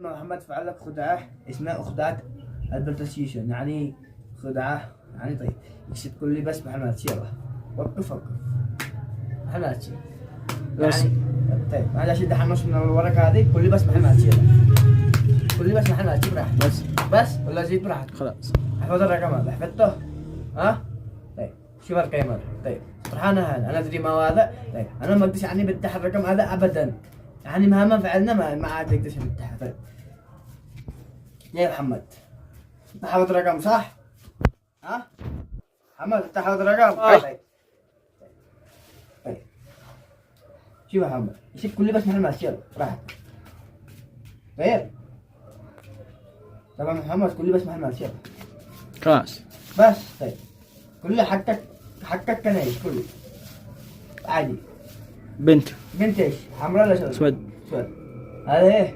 محمد فعل لك خدعة اسمها خدعة البرتسيشن، يعني خدعة يعني طيب تقول لي بس محمد يلا وقف محمد يعني طيب معلش شد حنوش من الورقة هذه كل لي بس محمد يلا كل لي بس محمد براحتك بس ولا زيد براحتك خلاص. احفظ الرقم هذا حفظته ها طيب شوف القيمة طيب فرحان انا ادري ما هذا طيب انا ما اقدرش يعني بفتح الرقم هذا ابدا يعني مهما فعلنا ما عاد اقدرش افتحه طيب يا محمد انت حافظ الرقم صح؟ ها؟ محمد انت حافظ الرقم؟ طيب طيب شوف يا محمد يصير كل بس محمد يلا راحتك طيب طبعا محمد كل بس محمد يلا خلاص بس طيب كل حقك كان ايش كله عادي بنت بنت ايش؟ حمراء ولا سود؟ اسود. سود هذا ايه؟